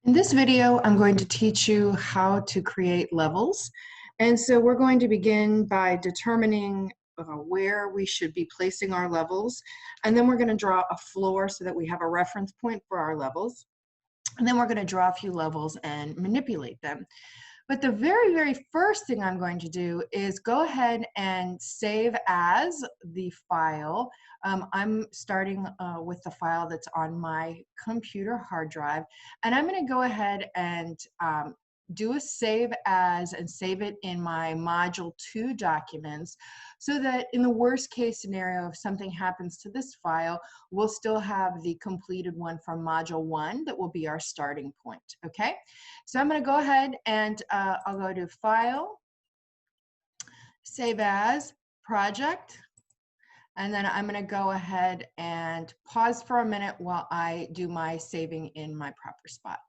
In this video, I'm going to teach you how to create levels. And so we're going to begin by determining where we should be placing our levels. And then we're going to draw a floor so that we have a reference point for our levels. And then we're going to draw a few levels and manipulate them. But the very, very first thing I'm going to do is go ahead and save as the file. I'm starting with the file that's on my computer hard drive, and I'm going to go ahead and do a save as and save it in my module 2 documents so that in the worst case scenario, if something happens to this file, we'll still have the completed one from module 1 that will be our starting point. Okay, so I'm going to go ahead and I'll go to File, Save As, Project, and then I'm going to go ahead and pause for a minute while I do my saving in my proper spot.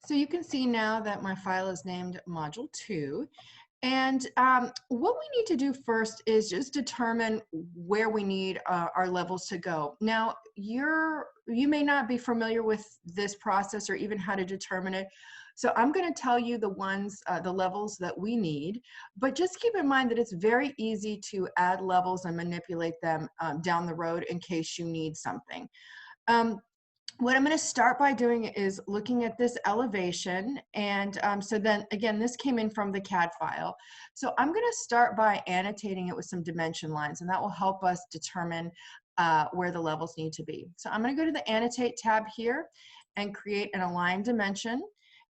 So you can see now that my file is named Module 2. And what we need to do first is just determine where we need our levels to go. Now, you may not be familiar with this process or even how to determine it. So I'm going to tell you the levels that we need, but just keep in mind that it's very easy to add levels and manipulate them down the road in case you need something. What I'm going to start by doing is looking at this elevation, and so then again, this came in from the CAD file. So I'm going to start by annotating it with some dimension lines, and that will help us determine where the levels need to be. So I'm going to go to the Annotate tab here and create an align dimension.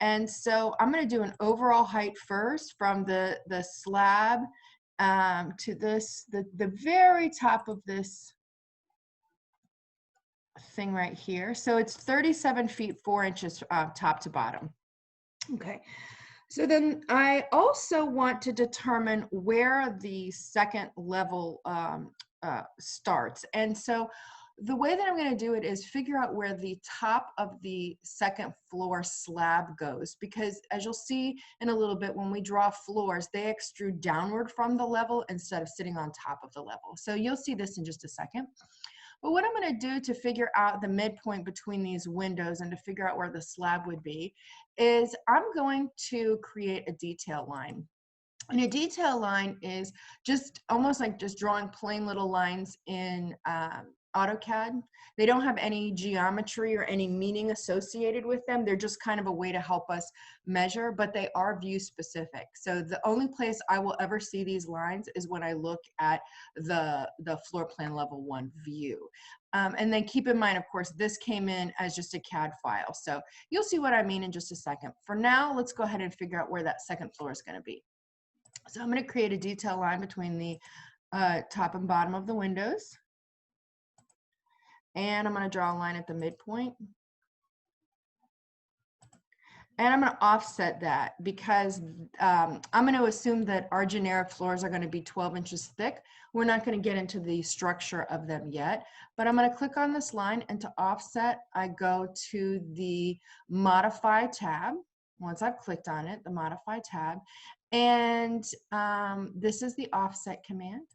And so I'm going to do an overall height first from the slab to the very top of this thing right here. So it's 37 feet 4 inches top to bottom. Okay, so then I also want to determine where the second level starts. And so the way that I'm going to do it is figure out where the top of the second floor slab goes, because as you'll see in a little bit, when we draw floors, they extrude downward from the level instead of sitting on top of the level. So you'll see this in just a second. But what I'm going to do to figure out the midpoint between these windows and to figure out where the slab would be is I'm going to create a detail line. And a detail line is just almost like just drawing plain little lines in AutoCAD. They don't have any geometry or any meaning associated with them. They're just kind of a way to help us measure, but they are view specific. So the only place I will ever see these lines is when I look at the floor plan level 1 view. And then keep in mind, of course, this came in as just a CAD file. So you'll see what I mean in just a second. For now, let's go ahead and figure out where that second floor is going to be. So I'm going to create a detail line between the top and bottom of the windows. And I'm going to draw a line at the midpoint. And I'm going to offset that because I'm going to assume that our generic floors are going to be 12 inches thick. We're not going to get into the structure of them yet, but I'm going to click on this line, and to offset, I go to the Modify tab. Once I've clicked on it, the Modify tab, and this is the offset command.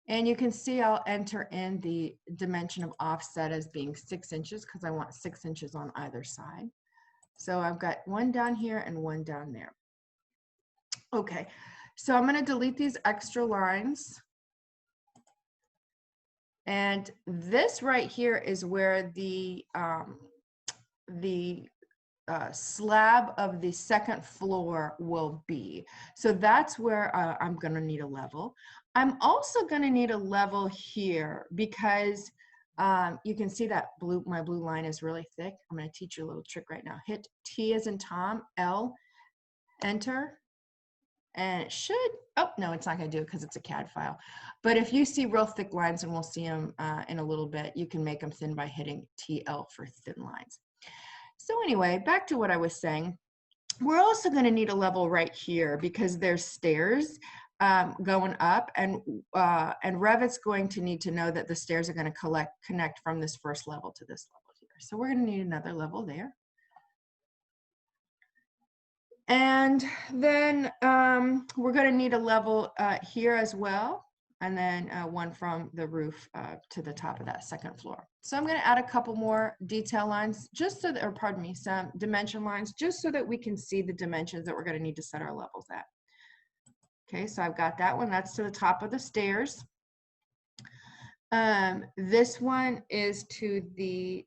And you can see I'll enter in the dimension of offset as being 6 inches because I want 6 inches on either side. So I've got one down here and one down there. Okay, so I'm going to delete these extra lines. And this right here is where the slab of the second floor will be. So that's where I'm going to need a level. I'm also going to need a level here because you can see that my blue line is really thick. I'm going to teach you a little trick right now. Hit T as in Tom, L, enter, and it should, oh, no, it's not going to do it because it's a CAD file. But if you see real thick lines, and we'll see them in a little bit, you can make them thin by hitting TL for thin lines. So anyway, back to what I was saying. We're also going to need a level right here because there's stairs going up, and Revit's going to need to know that the stairs are going to connect from this first level to this level here. So we're going to need another level there. And then we're going to need a level here as well, and then one from the roof to the top of that second floor. So I'm going to add a couple more detail lines just so that, or pardon me, some dimension lines just so that we can see the dimensions that we're going to need to set our levels at. Okay, so I've got that one. That's to the top of the stairs. This one is to the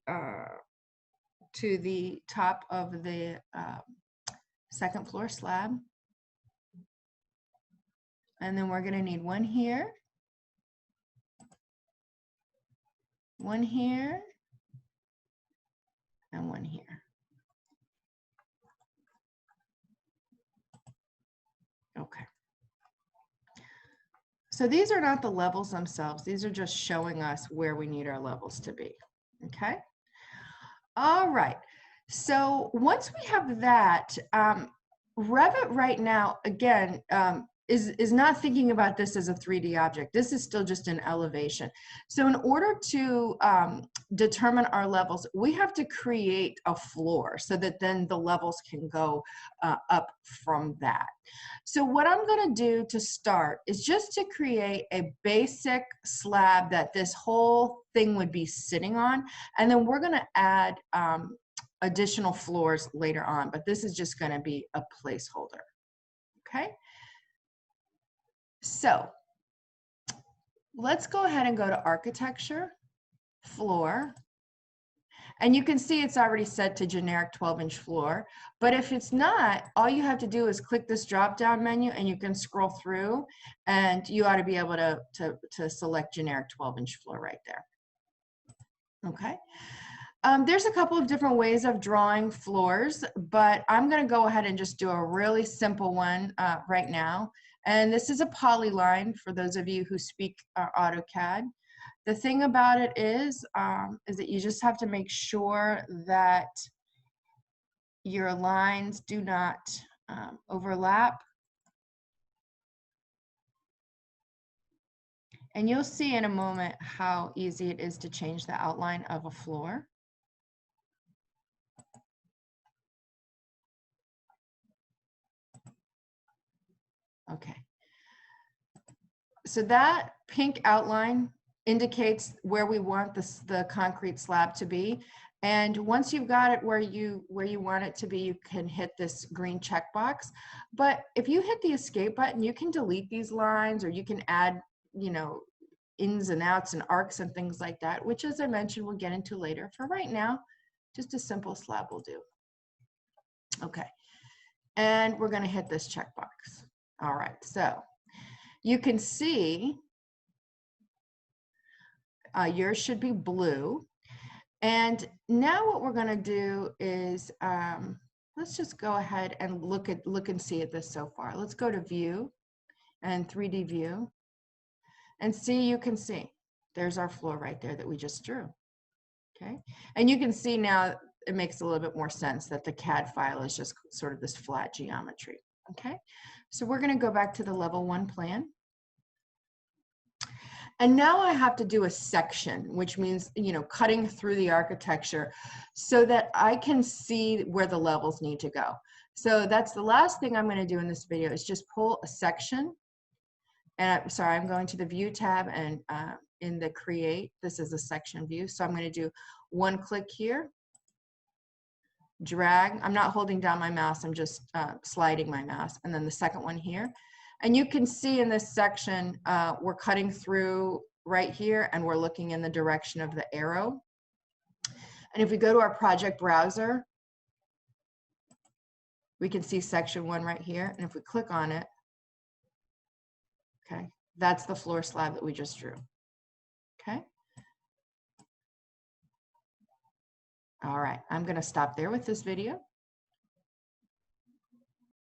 top of the second floor slab. And then we're going to need one here, one here, and one here. Okay. So these are not the levels themselves. These are just showing us where we need our levels to be. Okay. All right. So once we have that, Revit right now, again, is not thinking about this as a 3D object. This is still just an elevation. So in order to determine our levels, we have to create a floor so that then the levels can go up from that. So what I'm going to do to start is just to create a basic slab that this whole thing would be sitting on, and then we're going to add additional floors later on, but this is just going to be a placeholder. Okay. So let's go ahead and go to architecture, floor, and you can see it's already set to generic 12-inch floor. But if it's not, all you have to do is click this drop-down menu and you can scroll through, and you ought to be able to select generic 12-inch floor right there. Okay. There's a couple of different ways of drawing floors, but I'm going to go ahead and just do a really simple one right now. And this is a polyline for those of you who speak AutoCAD. The thing about it is that you just have to make sure that your lines do not overlap. And you'll see in a moment how easy it is to change the outline of a floor. Okay. So that pink outline indicates where we want the concrete slab to be. And once you've got it where you want it to be, you can hit this green checkbox. But if you hit the escape button, you can delete these lines, or you can add, you know, ins and outs and arcs and things like that, which, as I mentioned, we'll get into later. For right now, just a simple slab will do. Okay. And we're going to hit this checkbox. All right. So you can see yours should be blue. And now what we're going to do is let's just go ahead and look and see at this so far. Let's go to view and 3D view and see. You can see there's our floor right there that we just drew. Okay. And you can see now it makes a little bit more sense that the CAD file is just sort of this flat geometry. Okay. So we're going to go back to the level 1 plan. And now I have to do a section, which means, you know, cutting through the architecture so that I can see where the levels need to go. So that's the last thing I'm going to do in this video, is just pull a section. And I'm going to the view tab, and in the create, this is a section view. So I'm going to do one click here, drag. I'm not holding down my mouse, I'm just sliding my mouse. And then the second one here. And you can see in this section, we're cutting through right here, and we're looking in the direction of the arrow. And if we go to our project browser, we can see section 1 right here. And if we click on it, okay, that's the floor slab that we just drew. Okay. All right, I'm going to stop there with this video.